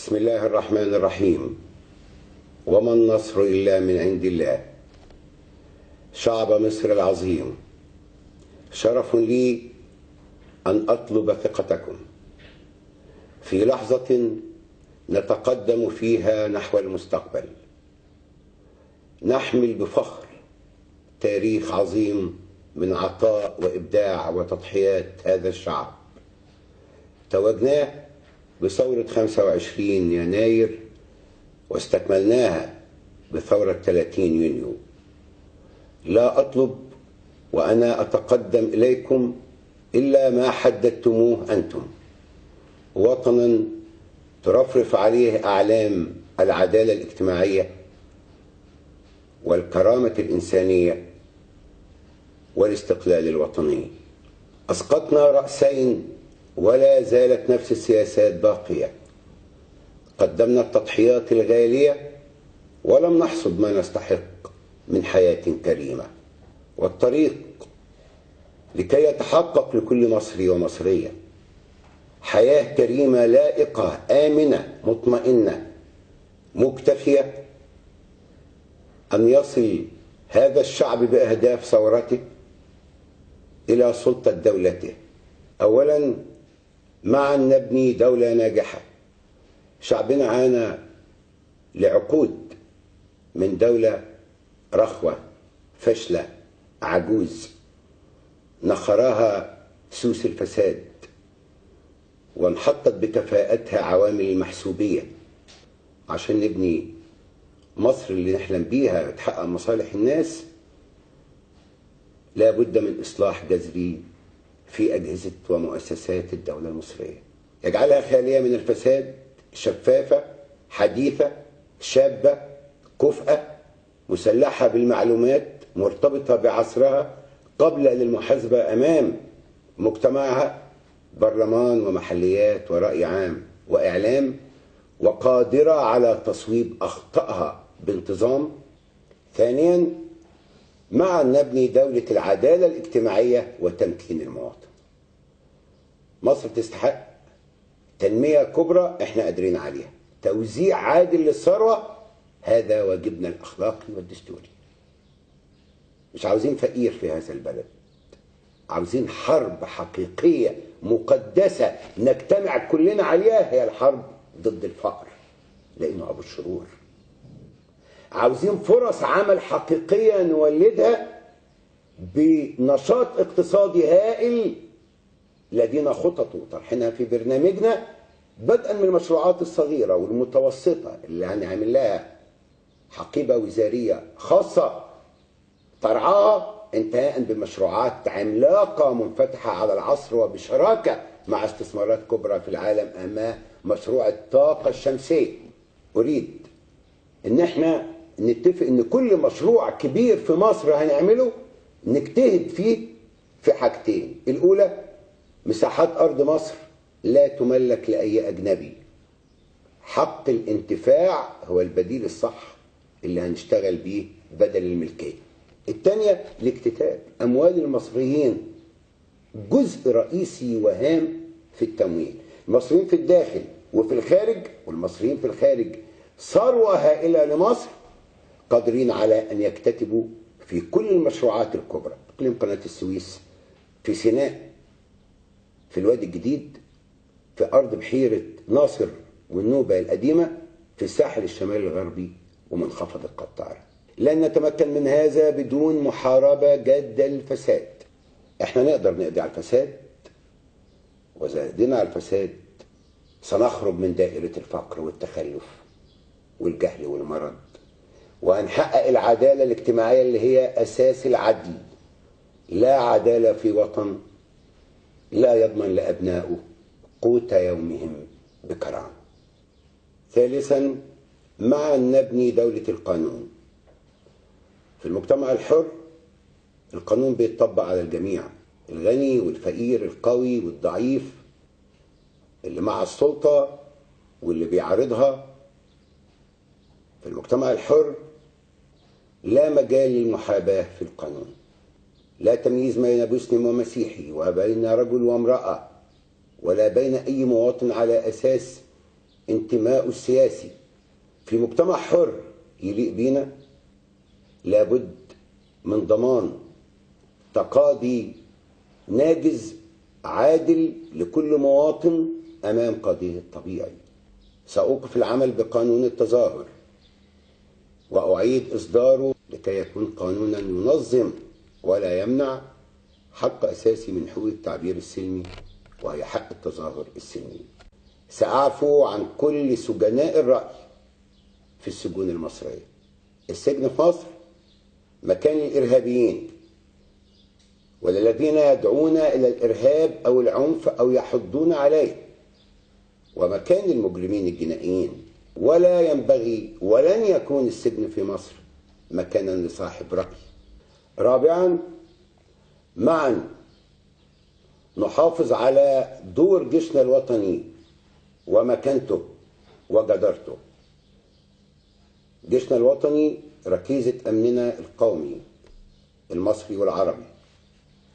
بسم الله الرحمن الرحيم. وما النصر إلا من عند الله. شعب مصر العظيم، شرف لي أن أطلب ثقتكم في لحظة نتقدم فيها نحو المستقبل. نحمل بفخر تاريخ عظيم من عطاء وإبداع وتضحيات هذا الشعب، توجناه بثورة 25 يناير واستكملناها بثورة 30 يونيو. لا أطلب وأنا أتقدم إليكم إلا ما حددتموه أنتم، وطنا ترفرف عليه أعلام العدالة الاجتماعية والكرامة الإنسانية والاستقلال الوطني. أسقطنا رأسين ولا زالت نفس السياسات باقية. قدمنا التضحيات الغالية ولم نحصد ما نستحق من حياة كريمة. والطريق لكي يتحقق لكل مصري ومصرية حياة كريمة لائقة آمنة مطمئنة مكتفية، أن يصل هذا الشعب بأهداف ثورته إلى سلطة دولته. أولا، معا نبني دولة ناجحة. شعبنا عانى لعقود من دولة رخوة فاشلة عجوز نخراها سوس الفساد، وانحطت بكفاءتها عوامل المحسوبية عشان نبني مصر اللي نحلم بيها وتحقق مصالح الناس. لا بد من إصلاح جذري في أجهزة ومؤسسات الدولة المصرية، يجعلها خالية من الفساد، شفافة، حديثة، شابة، كفءة، مسلحة بالمعلومات، مرتبطة بعصرها، قابلة للمحاسبة أمام مجتمعها، برلمان ومحليات ورأي عام وإعلام، وقادرة على تصويب أخطائها بانتظام. ثانيا، معا نبني دولة العدالة الاجتماعية وتمكين المواطن. مصر تستحق تنمية كبرى احنا قادرين عليها، توزيع عادل للثروة هذا واجبنا الأخلاقي والدستوري. مش عاوزين فقير في هذا البلد، عاوزين حرب حقيقية مقدسة نجتمع كلنا عليها، هي الحرب ضد الفقر لأنه أبو الشرور. عاوزين فرص عمل حقيقية نولدها بنشاط اقتصادي هائل لدينا خطط طرحناها في برنامجنا، بدءا من المشروعات الصغيرة والمتوسطة اللي هنعمل لها حقيبة وزارية خاصة ترعاها، انتهاء بمشروعات عملاقة منفتحة على العصر وبشراكة مع استثمارات كبرى في العالم أمام مشروع الطاقة الشمسية. أريد ان احنا نتفق ان كل مشروع كبير في مصر هنعمله نجتهد فيه في حاجتين. الأولى، مساحات أرض مصر لا تملك لأي أجنبي، حق الانتفاع هو البديل الصح اللي هنشتغل بيه بدل الملكية. الثانية، الاكتتاب. أموال المصريين جزء رئيسي وهام في التمويل. المصريين في الداخل وفي الخارج، والمصريين في الخارج ثروة هائلة لمصر، قادرين على أن يكتتبوا في كل المشروعات الكبرى. إقليم قناة السويس، في سيناء، في الوادي الجديد، في أرض بحيرة ناصر والنوبة القديمة، في الساحل الشمالي الغربي ومنخفض القطارة. لن نتمكن من هذا بدون محاربة جادة للفساد. احنا نقدر نقضي على الفساد، وإذا قضينا على الفساد سنخرج من دائرة الفقر والتخلف والجهل والمرض، وهنحقق العدالة الاجتماعية اللي هي أساس العدل. لا عدالة في وطن لا يضمن لأبنائه قوت يومهم بكرامة. ثالثا، معا نبني دولة القانون. في المجتمع الحر القانون بيتطبق على الجميع، الغني والفقير، القوي والضعيف، اللي مع السلطة واللي بيعارضها. في المجتمع الحر لا مجال للمحاباة في القانون، لا تمييز بين مسلم ومسيحي وبين رجل وامرأة، ولا بين أي مواطن على أساس انتمائه السياسي في مجتمع حر يليق بينا، لابد من ضمان تقاضي ناجز عادل لكل مواطن أمام قاضيه الطبيعي. سأوقف العمل بقانون التظاهر وأعيد إصداره لكي يكون قانونا ينظم ولا يمنع حق أساسي من حقوق التعبير السلمي، وهي حق التظاهر السلمي. سأعفو عن كل سجناء الرأي في السجون المصرية. السجن في مصر مكان الإرهابيين والذين يدعون إلى الإرهاب أو العنف أو يحضون عليه، ومكان المجرمين الجنائيين، ولا ينبغي ولن يكون السجن في مصر مكانا لصاحب رأي. رابعا، معا نحافظ على دور جيشنا الوطني ومكانته وجدارته. جيشنا الوطني ركيزة أمننا القومي المصري والعربي.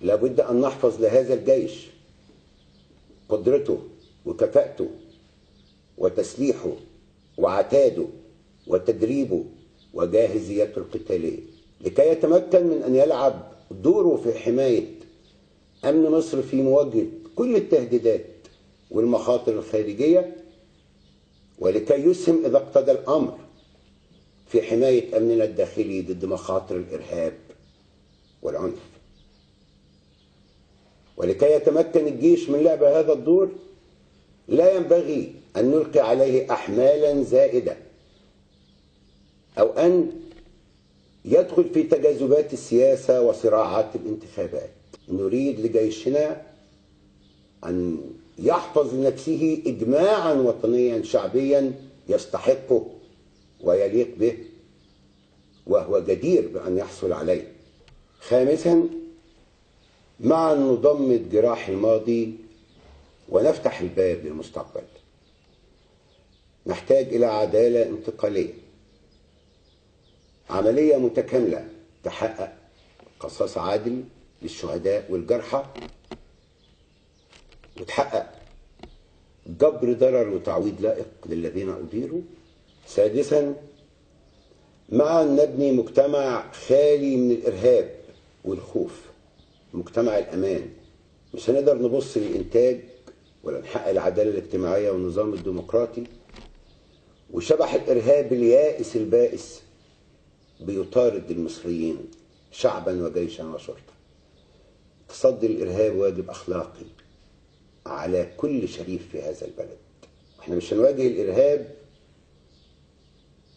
لابد أن نحفظ لهذا الجيش قدرته وكفاءته وتسليحه وعتاده وتدريبه وجاهزيته القتالية، لكي يتمكن من أن يلعب دوره في حماية أمن مصر في مواجهة كل التهديدات والمخاطر الخارجية، ولكي يسهم إذا اقتضى الأمر في حماية أمننا الداخلي ضد مخاطر الإرهاب والعنف. ولكي يتمكن الجيش من لعب هذا الدور لا ينبغي أن نلقي عليه أحمالا زائدة أو أن يدخل في تجاذبات السياسة وصراعات الانتخابات. نريد لجيشنا أن يحفظ لنفسه إجماعا وطنيا شعبيا يستحقه ويليق به وهو جدير بأن يحصل عليه. خامسا، معا نضمد جراح الماضي ونفتح الباب للمستقبل. نحتاج إلى عدالة انتقالية، عملية متكاملة تحقق قصاص عادل للشهداء والجرحى، وتحقق جبر ضرر وتعويض لائق للذين أضيروا. سادسا، معا نبني مجتمع خالي من الإرهاب والخوف، مجتمع الأمان. مش هنقدر نبص للإنتاج ولا نحقق العدالة الاجتماعية والنظام الديمقراطي وشبح الإرهاب اليائس البائس بيطارد المصريين شعبا وجيشا وشرطة. تصدي الإرهاب واجب أخلاقي على كل شريف في هذا البلد. احنا مش هنواجه الإرهاب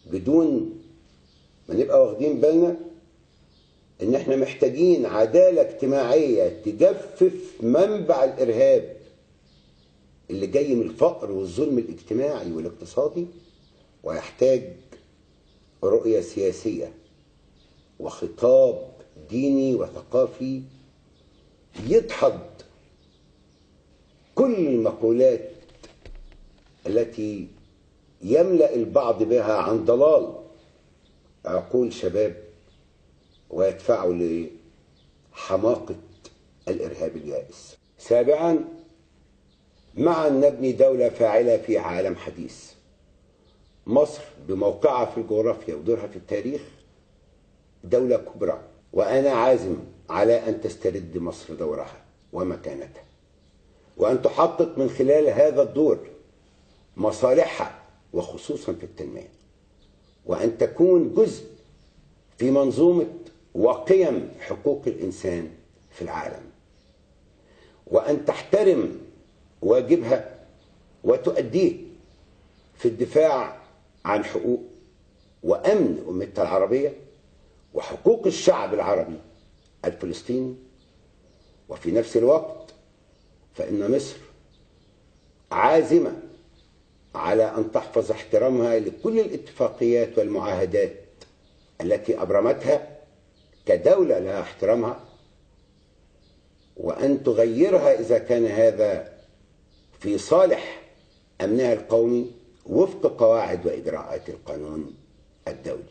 بدون ما نبقى واخدين بالنا ان احنا محتاجين عدالة اجتماعية تجفف منبع الإرهاب اللي جاي من الفقر والظلم الاجتماعي والاقتصادي، ويحتاج رؤية سياسية وخطاب ديني وثقافي يدحض كل المقولات التي يملأ البعض بها عن ضلال عقول شباب ويدفعوا لحماقة الإرهاب اليائس. سابعا، معا نبني دولة فاعلة في عالم حديث. مصر بموقعها في الجغرافيا ودورها في التاريخ دولة كبرى، وأنا عازم على أن تسترد مصر دورها ومكانتها، وأن تحقق من خلال هذا الدور مصالحها وخصوصا في التنمية، وأن تكون جزء في منظومة وقيم حقوق الإنسان في العالم، وأن تحترم واجبها وتؤديه في الدفاع عن حقوق وأمن أمتها العربية وحقوق الشعب العربي الفلسطيني. وفي نفس الوقت فإن مصر عازمة على أن تحفظ احترامها لكل الاتفاقيات والمعاهدات التي أبرمتها كدولة لها احترامها، وأن تغيرها إذا كان هذا في صالح أمنها القومي وفق قواعد وإجراءات القانون الدولي.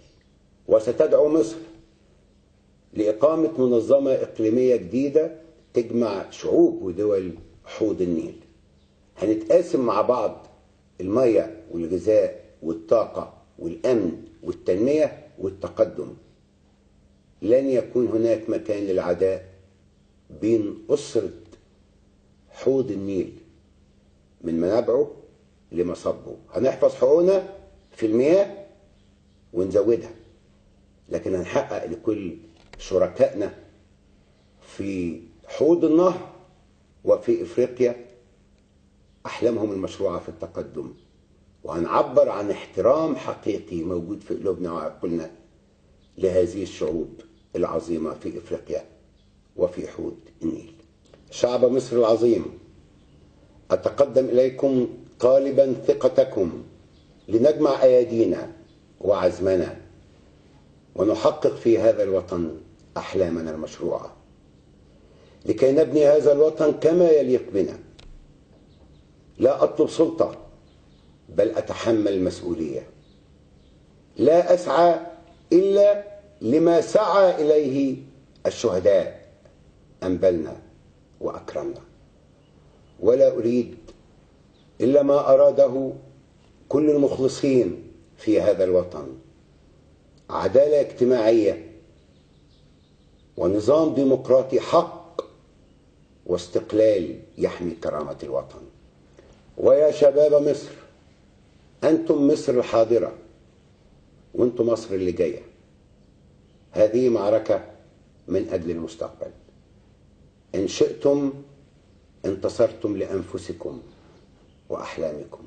وستدعو مصر لإقامة منظمة إقليمية جديدة تجمع شعوب ودول حوض النيل. هنتقاسم مع بعض المية والغذاء والطاقة والأمن والتنمية والتقدم. لن يكون هناك مكان للعداء بين أسرة حوض النيل من منابعه لمصبه. هنحفظ حقوقنا في المياه ونزودها، لكن هنحقق لكل شركائنا في حوض النهر وفي إفريقيا أحلامهم المشروعة في التقدم، وهنعبر عن احترام حقيقي موجود في قلوبنا وعقولنا لهذه الشعوب العظيمة في إفريقيا وفي حوض النيل. شعب مصر العظيم، أتقدم إليكم طالبا ثقتكم لنجمع أيادينا وعزمنا ونحقق في هذا الوطن أحلامنا المشروعة، لكي نبني هذا الوطن كما يليق بنا. لا أطلب سلطة، بل أتحمل المسؤولية. لا أسعى إلا لما سعى إليه الشهداء أنبلنا وأكرمنا، ولا أريد إلا ما أراده كل المخلصين في هذا الوطن: عدالة اجتماعية ونظام ديمقراطي حق واستقلال يحمي كرامة الوطن. ويا شباب مصر، أنتم مصر الحاضرة وأنتم مصر اللي جاية. هذه معركة من أجل المستقبل. إن شئتم انتصرتم لأنفسكم وأحلامكم،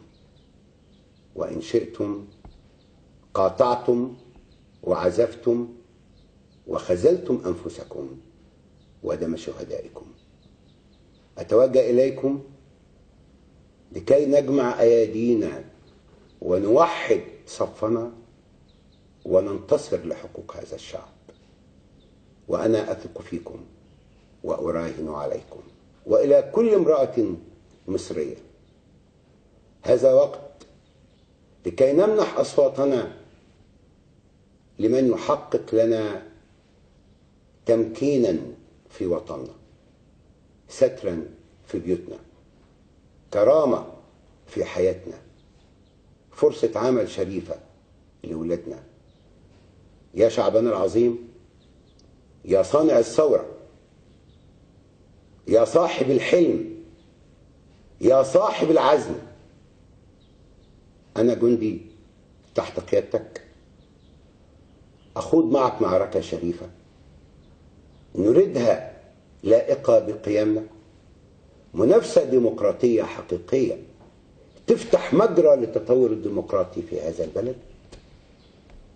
وإن شئتم قاطعتم وعزفتم وخذلتم أنفسكم ودم شهدائكم. أتوجه إليكم لكي نجمع أيادينا ونوحد صفنا وننتصر لحقوق هذا الشعب. وأنا أثق فيكم وأراهن عليكم. وإلى كل امرأة مصرية، هذا وقت لكي نمنح أصواتنا لمن يحقق لنا تمكينا في وطننا، سترا في بيوتنا، كرامة في حياتنا، فرصة عمل شريفة لأولادنا. يا شعبنا العظيم، يا صانع الثورة، يا صاحب الحلم، يا صاحب العزم، أنا جندي تحت قيادتك، أخوض معك معركة شريفة نريدها لائقة بقيمنا، منافسة ديمقراطية حقيقية تفتح مجرى للتطور الديمقراطي في هذا البلد،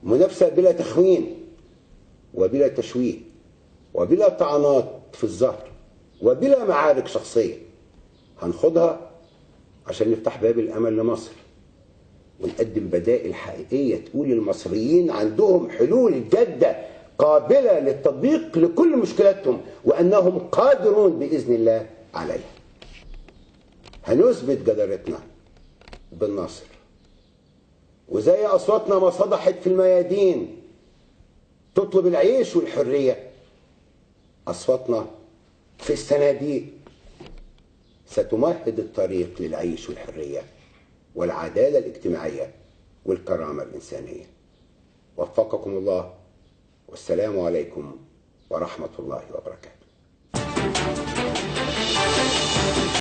منافسة بلا تخوين وبلا تشويه وبلا طعنات في الظهر وبلا معارك شخصية. هنخوضها عشان نفتح باب الأمل لمصر ونقدم بدائل حقيقية تقول المصريين عندهم حلول جادة قابلة للتطبيق لكل مشكلاتهم، وأنهم قادرون بإذن الله عليها. هنثبت جدارتنا بالنصر، وزي أصواتنا ما صدحت في الميادين تطلب العيش والحرية، أصواتنا في الصناديق ستمهد الطريق للعيش والحرية والعدالة الاجتماعية والكرامة الإنسانية. وفقكم الله، والسلام عليكم ورحمة الله وبركاته.